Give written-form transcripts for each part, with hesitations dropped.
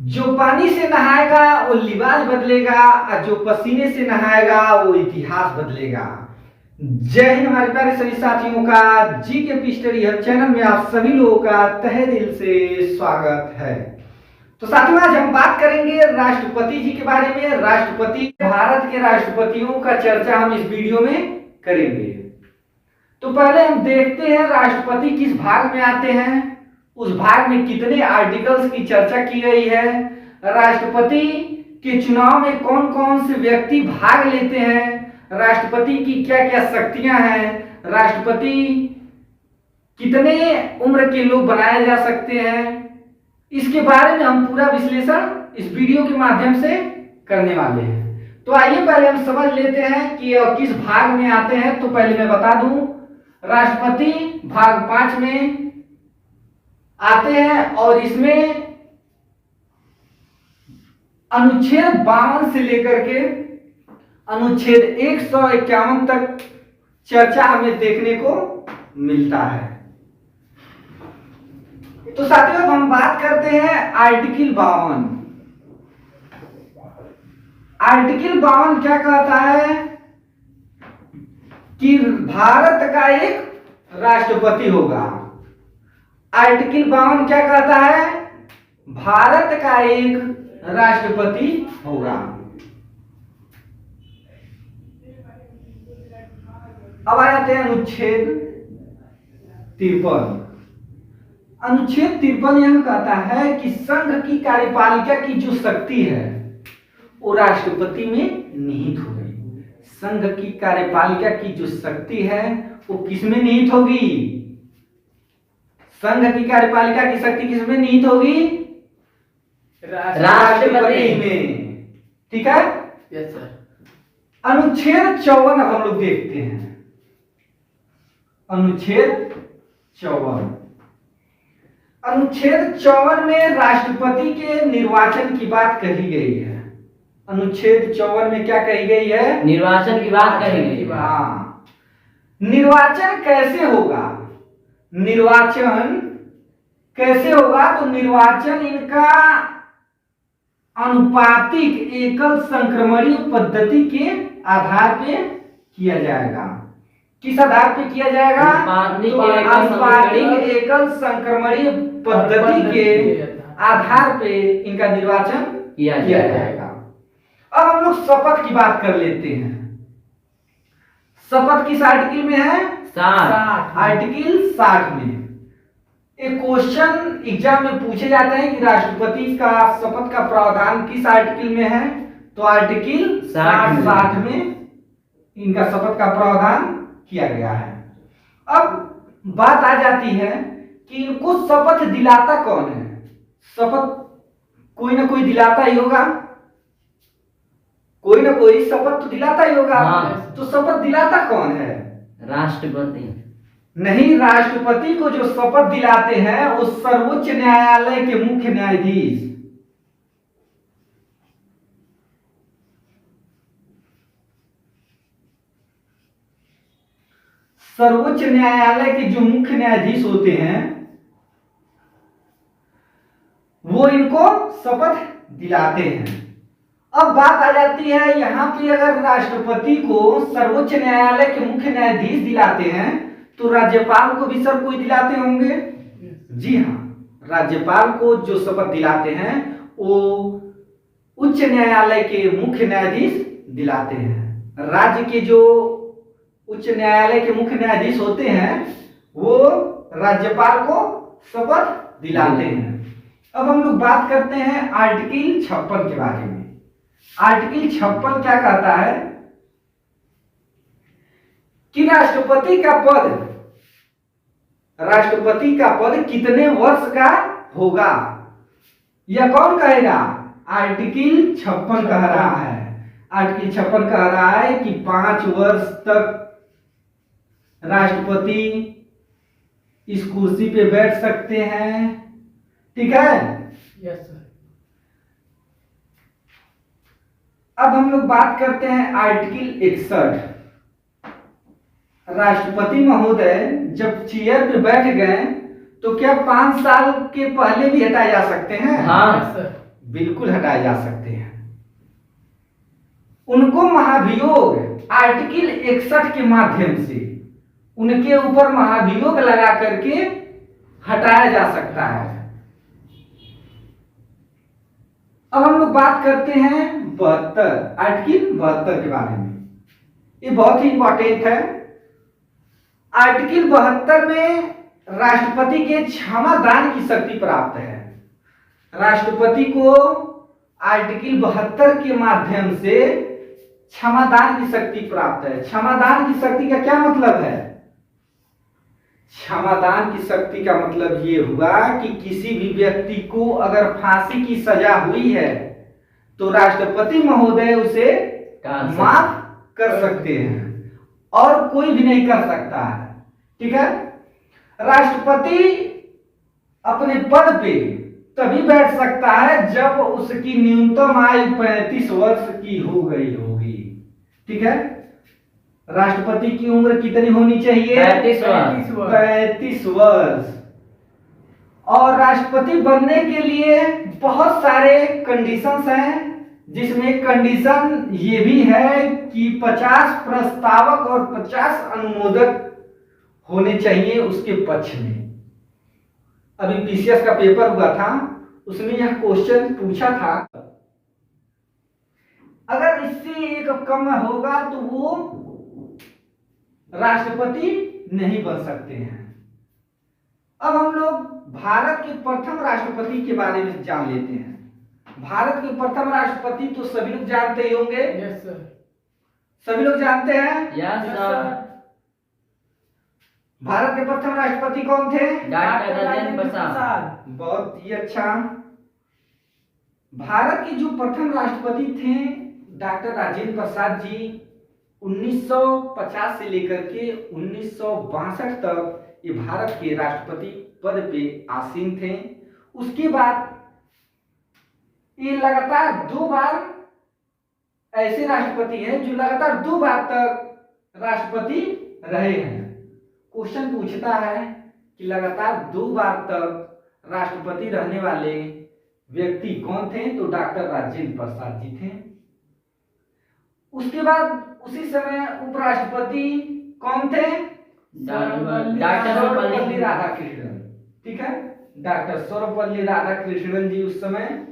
जो पानी से नहाएगा वो लिबास बदलेगा और जो पसीने से नहाएगा वो इतिहास बदलेगा। जय हिंद हमारे प्यारे सभी साथियों का जी के पी स्टडी हब चैनल में आप सभी लोगों का तहे दिल से स्वागत है। तो साथियों आज हम बात करेंगे राष्ट्रपति जी के बारे में। राष्ट्रपति, भारत के राष्ट्रपतियों का चर्चा हम इस वीडियो में करेंगे। तो पहले हम देखते हैं राष्ट्रपति किस भाग में आते हैं, उस भाग में कितने आर्टिकल्स की चर्चा की गई है, राष्ट्रपति के चुनाव में कौन कौन से व्यक्ति भाग लेते हैं, राष्ट्रपति की क्या क्या शक्तियां हैं, राष्ट्रपति कितने उम्र के लोग बनाए जा सकते हैं, इसके बारे में हम पूरा विश्लेषण इस वीडियो के माध्यम से करने वाले हैं। तो आइए पहले हम समझ लेते हैं कि किस भाग में आते हैं। तो पहले मैं बता दूं, राष्ट्रपति भाग 5 में आते हैं और इसमें अनुच्छेद 52 से लेकर के अनुच्छेद 151 तक चर्चा हमें देखने को मिलता है। तो साथियों हम बात करते हैं आर्टिकल 52। आर्टिकल 52 क्या कहता है कि भारत का एक राष्ट्रपति होगा। आर्टिकल 52 क्या कहता है, भारत का एक राष्ट्रपति होगा। अब आ जाते हैं अनुच्छेद 53। अनुच्छेद 53 यह कहता है कि संघ की कार्यपालिका की जो शक्ति है वो राष्ट्रपति में निहित होगी। संघ की कार्यपालिका की जो शक्ति है वो किसमें निहित होगी, संघ की कार्यपालिका की शक्ति किसमें निहित होगी, राष्ट्रपति में। ठीक है, यस सर। अनुच्छेद 54 हम लोग देखते हैं। अनुच्छेद 54, अनुच्छेद 54 में राष्ट्रपति के निर्वाचन की बात कही गई है। अनुच्छेद 54 में क्या कही गई है, निर्वाचन की बात कही गई है। हाँ, निर्वाचन कैसे होगा, निर्वाचन कैसे होगा, तो निर्वाचन इनका अनुपातिक एकल संक्रमणीय पद्धति के आधार पे किया जाएगा। किस आधार पे किया जाएगा, अनुपातिक एकल संक्रमणीय पद्धति के आधार पे इनका निर्वाचन किया जाएगा। अब हम लोग शपथ की बात कर लेते हैं। शपथ किस आर्टिकल में है, 60। आर्टिकल 60 में एक क्वेश्चन एग्जाम में पूछे जाते हैं कि राष्ट्रपति का शपथ का प्रावधान किस आर्टिकल में है, तो आर्टिकल 60 में इनका शपथ का प्रावधान किया गया है। अब बात आ जाती है कि इनको शपथ दिलाता कौन है। शपथ कोई ना कोई दिलाता ही होगा, कोई ना कोई शपथ तो दिलाता ही होगा। हाँ। तो शपथ दिलाता कौन है, राष्ट्रपति नहीं, राष्ट्रपति को जो शपथ दिलाते हैं वो सर्वोच्च न्यायालय के मुख्य न्यायाधीश, सर्वोच्च न्यायालय के जो मुख्य न्यायाधीश होते हैं वो इनको शपथ दिलाते हैं। अब बात आ जाती है यहाँ पे, अगर राष्ट्रपति को सर्वोच्च न्यायालय के मुख्य न्यायाधीश दिलाते हैं तो राज्यपाल को भी सब कोई दिलाते होंगे। जी हाँ, राज्यपाल को जो शपथ दिलाते हैं वो उच्च न्यायालय के मुख्य न्यायाधीश दिलाते हैं। राज्य के जो उच्च न्यायालय के मुख्य न्यायाधीश होते हैं वो राज्यपाल को शपथ दिलाते हैं। अब हम लोग बात करते हैं आर्टिकल 56 के बारे में। आर्टिकल 56 क्या कहता है कि राष्ट्रपति का पद कितने वर्ष का होगा, यह कौन कहेगा, आर्टिकल 56 कह रहा है। आर्टिकल 56 कह रहा है कि 5 वर्ष तक राष्ट्रपति इस कुर्सी पे बैठ सकते हैं। ठीक है, यस सर। अब हम लोग बात करते हैं आर्टिकल 61। राष्ट्रपति महोदय जब चेयर पे बैठ गए तो क्या 5 साल के पहले भी हटाए जा सकते हैं? हाँ सर। बिल्कुल हटाए जा सकते हैं। उनको महाभियोग आर्टिकल 61 के माध्यम से उनके ऊपर महाभियोग लगा करके हटाया जा सकता है। अब हम लोग बात करते हैं 72 आर्टिकल 72 के बारे में। ये बहुत ही इंपॉर्टेंट है। आर्टिकल 72 में राष्ट्रपति के क्षमा दान की शक्ति प्राप्त है। राष्ट्रपति को आर्टिकल 72 के माध्यम से क्षमा दान की शक्ति प्राप्त है। क्षमा दान की शक्ति का क्या मतलब है? क्षमा दान की शक्ति का मतलब ये हुआ कि किसी भी व्यक्ति को अगर फांसी की सजा हुई है तो राष्ट्रपति महोदय उसे माफ कर सकते हैं और कोई भी नहीं कर सकता है। ठीक है। राष्ट्रपति अपने पद पे तभी बैठ सकता है जब उसकी न्यूनतम आयु 35 वर्ष की हो गई होगी। ठीक है। राष्ट्रपति की उम्र कितनी होनी चाहिए? 35 वर्ष। और राष्ट्रपति बनने के लिए बहुत सारे कंडीशंस हैं, जिसमें कंडीशन ये भी है कि 50 प्रस्तावक और 50 अनुमोदक होने चाहिए उसके पक्ष में। अभी पीसीएस का पेपर हुआ था, उसमें यह क्वेश्चन पूछा था, अगर इससे एक कम होगा तो वो राष्ट्रपति नहीं बन सकते हैं। अब हम लोग भारत के प्रथम राष्ट्रपति के बारे में जान लेते हैं। भारत के प्रथम राष्ट्रपति तो सभी लोग जानते ही होंगे। Yes sir. सभी लोग जानते हैं। Yes sir. भारत के प्रथम राष्ट्रपति कौन थे? डॉक्टर राजेंद्र प्रसाद। बहुत ही अच्छा। भारत के जो प्रथम राष्ट्रपति थे डॉक्टर राजेंद्र प्रसाद जी 1950 से लेकर के 1962 तक ये भारत के राष्ट्रपति पद पे आसीन थे। उसके बाद ये लगातार 2 बार ऐसे राष्ट्रपति हैं जो लगातार 2 बार तक राष्ट्रपति रहे हैं। क्वेश्चन पूछता है कि लगातार 2 बार तक राष्ट्रपति रहने वाले व्यक्ति कौन थे? तो डॉक्टर राजेंद्र प्रसाद जी थे। उसके बाद उसी समय उपराष्ट्रपति कौन थे? डॉक्टर सर्वपल्ली राधाकृष्णन। ठीक है। डॉक्टर सर्वपल्ली राधाकृष्णन जी उस समय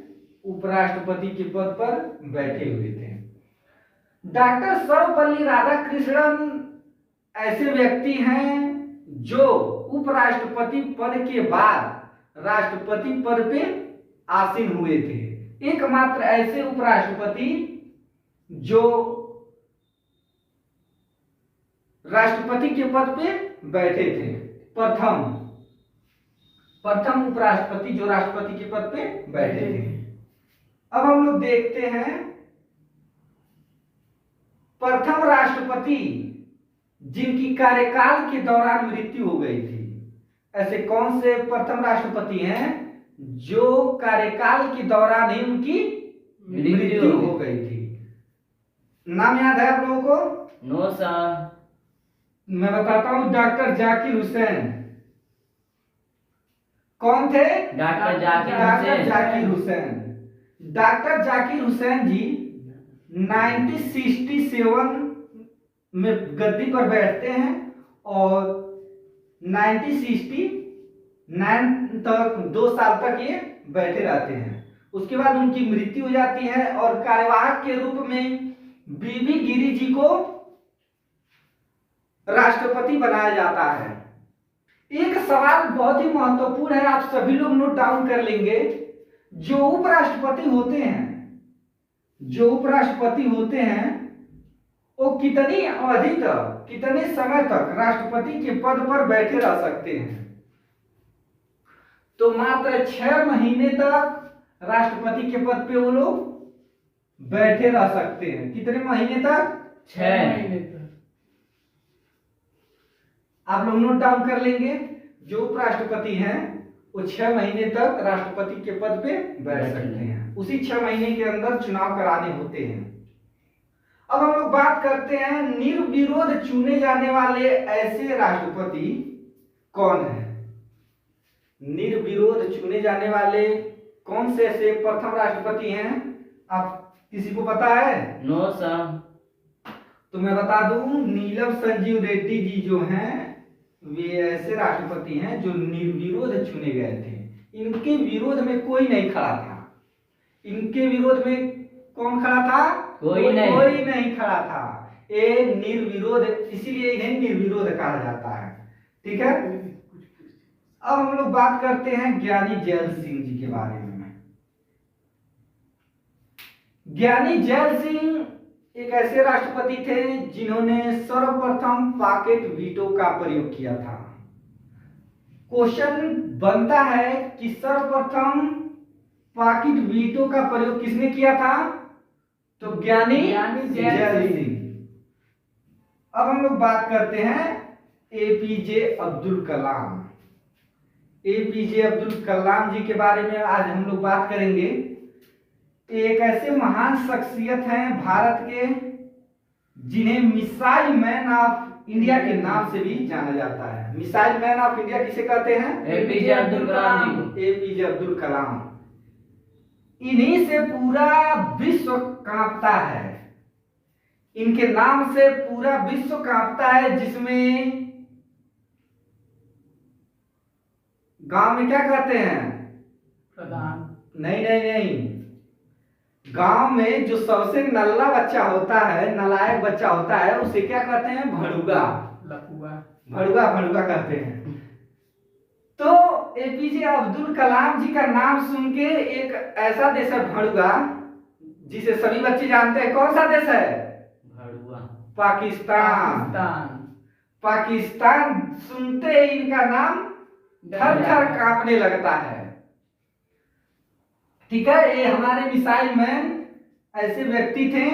उपराष्ट्रपति के पद पर बैठे हुए थे। डॉक्टर सर्वपल्ली राधाकृष्णन ऐसे व्यक्ति हैं जो उपराष्ट्रपति पद के बाद राष्ट्रपति पद पे आसीन हुए थे। एकमात्र ऐसे उपराष्ट्रपति जो राष्ट्रपति के पद पे बैठे थे। प्रथम उपराष्ट्रपति जो राष्ट्रपति के पद पे बैठे थे। अब हम लोग देखते हैं प्रथम राष्ट्रपति जिनकी कार्यकाल के दौरान मृत्यु हो गई थी। ऐसे कौन से प्रथम राष्ट्रपति हैं जो कार्यकाल के दौरान ही उनकी मृत्यु हो गई थी? नाम याद है आप लोगों को? No sir. मैं बताता हूं, डॉक्टर जाकिर हुसैन। कौन थे? डॉक्टर जाकिर हुसैन। डॉक्टर जाकिर हुसैन जी 1967 में गद्दी पर बैठते हैं और 1969 तक 2 साल तक ये बैठे रहते हैं। उसके बाद उनकी मृत्यु हो जाती है और कार्यवाहक के रूप में बीबी गिरी जी को राष्ट्रपति बनाया जाता है। एक सवाल बहुत ही महत्वपूर्ण है, आप सभी लोग नोट डाउन कर लेंगे। जो उपराष्ट्रपति होते हैं वो कितनी अवधि तक, कितने समय तक राष्ट्रपति के पद पर बैठे रह सकते हैं? तो मात्र 6 महीने तक राष्ट्रपति के पद पे वो लोग बैठे रह सकते हैं। कितने महीने तक? 6 महीने तक। आप लोग नोट डाउन कर लेंगे। जो उपराष्ट्रपति हैं वो 6 महीने तक राष्ट्रपति के पद पे बैठ सकते हैं। उसी 6 महीने के अंदर चुनाव कराने होते हैं। अब हम लोग बात करते हैं निर्विरोध चुने जाने वाले ऐसे राष्ट्रपति कौन है? निर्विरोध चुने जाने वाले कौन से ऐसे प्रथम राष्ट्रपति हैं? आप किसी को पता है? No sir. तो मैं बता दूं, नीलम संजीव रेड्डी जी जो हैं वे ऐसे राष्ट्रपति हैं जो निर्विरोध चुने गए थे। इनके विरोध में कोई नहीं खड़ा था। इनके विरोध में कौन खड़ा था? कोई नहीं खड़ा था। ये निर्विरोध, इसीलिए इन्हें निर्विरोध कहा जाता है। ठीक है। अब हम लोग बात करते हैं ज्ञानी जैल सिंह जी के बारे में। ज्ञानी जैल सिंह एक ऐसे राष्ट्रपति थे जिन्होंने सर्वप्रथम पॉकेट वीटो का प्रयोग किया था। क्वेश्चन बनता है कि सर्वप्रथम पॉकेट वीटो का प्रयोग किसने किया था? तो ज्ञानी जैल सिंह। अब हम लोग बात करते हैं एपीजे अब्दुल कलाम। एपीजे अब्दुल कलाम जी के बारे में आज हम लोग बात करेंगे। एक ऐसे महान शख्सियत हैं भारत के जिन्हें मिसाइल मैन ऑफ इंडिया के नाम से भी जाना जाता है। मिसाइल मैन ऑफ इंडिया किसे कहते हैं? एपीजे अब्दुल कलाम जी को। एपीजे अब्दुल कलाम। इन्हीं से पूरा विश्व कांपता है। इनके नाम से पूरा विश्व कांपता है, जिसमें गांव में क्या कहते हैं? प्रधान। नहीं, गांव में जो सबसे नल्ला बच्चा होता है, नालायक बच्चा होता है, उसे क्या कहते हैं? भड़ुगा। भड़ुगा कहते हैं। तो एपीजे अब्दुल कलाम जी का नाम सुन के एक ऐसा देश है भड़ुगा, जिसे सभी बच्चे जानते हैं। कौन सा देश है? भड़ुआ। पाकिस्तान सुनते ही इनका नाम थर थर कांपने लगता है। ठीक है। ये हमारे मिसाइल मैन ऐसे व्यक्ति थे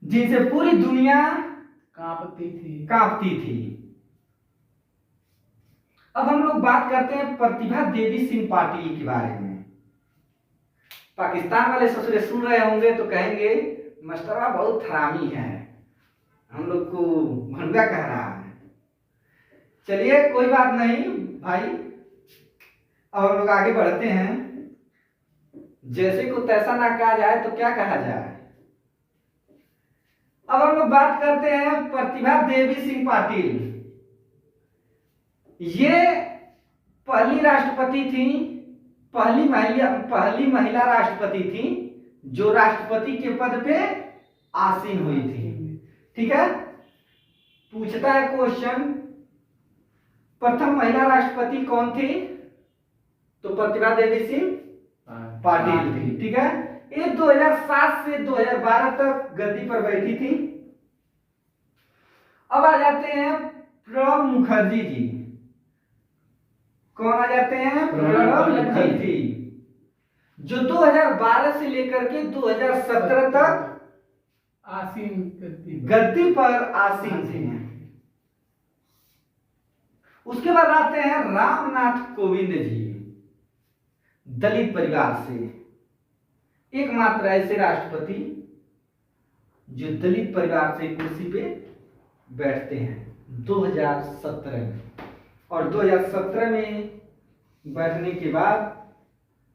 जिनसे पूरी दुनिया कांपती थी। अब हम लोग बात करते हैं प्रतिभा देवी सिंह पाटिल के बारे में। पाकिस्तान वाले ससुरे सुन रहे होंगे तो कहेंगे मास्टरवा बहुत हरामी है, हम लोग को भंडा कह रहा है। चलिए कोई बात नहीं भाई, अब हम लोग आगे बढ़ते हैं। जैसे को तैसा ना कहा जाए तो क्या कहा जाए। अब हम लोग बात करते हैं प्रतिभा देवी सिंह पाटिल। ये पहली राष्ट्रपति थी, पहली महिला राष्ट्रपति थी जो राष्ट्रपति के पद पे आसीन हुई थी। ठीक है। पूछता है क्वेश्चन, प्रथम महिला राष्ट्रपति कौन थी? तो प्रतिभा देवी सिंह पाटिल थी। ठीक है। ये 2007 से 2012 तक गद्दी पर बैठी थी। अब आ जाते हैं प्रणब मुखर्जी जी। कौन आ जाते हैं? प्रणब मुखर्जी, जो 2012 से लेकर के 2017 तक गद्दी पर आसीन थे। उसके बाद आते हैं रामनाथ कोविंद जी, दलित परिवार से एकमात्र ऐसे राष्ट्रपति जो दलित परिवार से कुर्सी पे बैठते हैं 2017 में। और 2017 में बैठने के बाद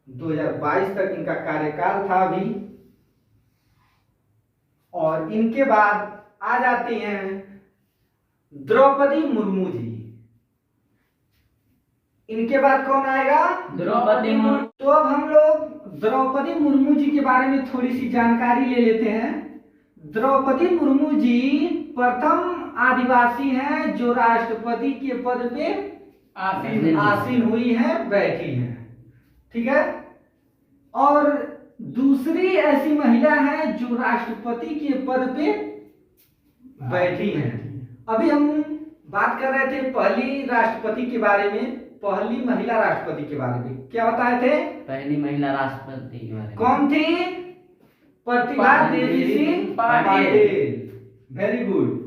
2022 तक इनका कार्यकाल था अभी। और इनके बाद आ जाती हैं द्रौपदी मुर्मू जी। इनके बाद कौन आएगा? द्रौपदी मुर्मू। तो अब हम लोग द्रौपदी मुर्मू जी के बारे में थोड़ी सी जानकारी ले लेते हैं। द्रौपदी मुर्मू जी प्रथम आदिवासी हैं जो राष्ट्रपति के पद पे आसीन हुई हैं, बैठी हैं। ठीक है। और दूसरी ऐसी महिला है जो राष्ट्रपति के पद पे बैठी हैं। अभी हम बात कर रहे थे पहली राष्ट्रपति के बारे में, पहली महिला राष्ट्रपति के बारे में। क्या बताए थे? पहली महिला राष्ट्रपति के बारे में कौन थी? प्रतिभा देवी सिंह पाटिल। Very good.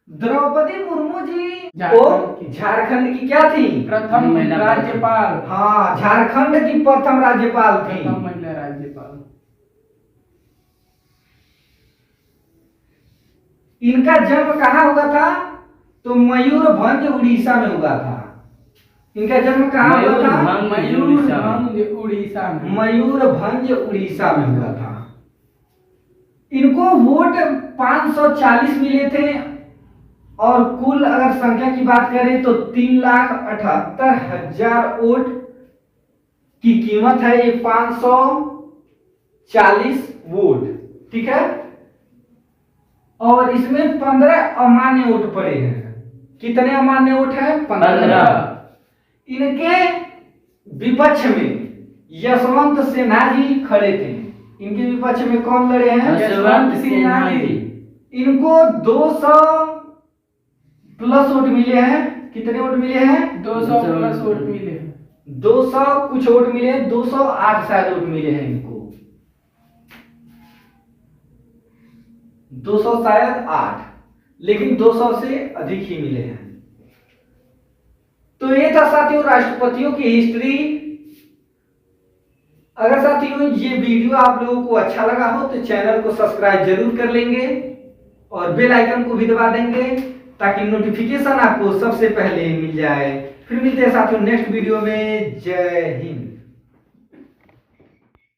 द्रौपदी मुर्मू जी वो झारखंड की क्या थी? प्रथम राज्यपाल। हाँ, झारखंड की प्रथम राज्यपाल थी। प्रथम महिला राज्यपाल। इनका जन्म कहाँ हुआ था? तो मयूरभंज उड़ीसा में हुआ था। इनका जन्म कहाँ हुआ था? मयूरभंज उड़ीसा। उड़ीसा में। मयूरभंज उड़ीसा में हुआ था। इनको वोट 540 मिले थे और कुल अगर संख्या की बात करें तो 3,78,000 वोट की कीमत है ये 540 वोट, ठीक है। और इसमें 15 अमान्य वोट पड़े हैं। कितने अमान्य वोट है? 15। इनके विपक्ष में यशवंत सिन्हा जी खड़े थे। इनके विपक्ष में कौन लड़े हैं? यशवंत सिन्हा जी। इनको 200 प्लस वोट मिले हैं। कितने वोट मिले हैं? 200 प्लस वोट मिले। 200 कुछ वोट मिले, 208 शायद वोट मिले हैं इनको, 200 शायद 8, लेकिन 200 से अधिक ही मिले हैं। तो ये था साथियों राष्ट्रपतियों की हिस्ट्री। अगर साथियों ये वीडियो आप लोगों को अच्छा लगा हो तो चैनल को सब्सक्राइब जरूर कर लेंगे और बेल आइकन को भी दबा देंगे ताकि नोटिफिकेशन आपको सबसे पहले मिल जाए। फिर मिलते हैं साथियों नेक्स्ट वीडियो में। जय हिंद।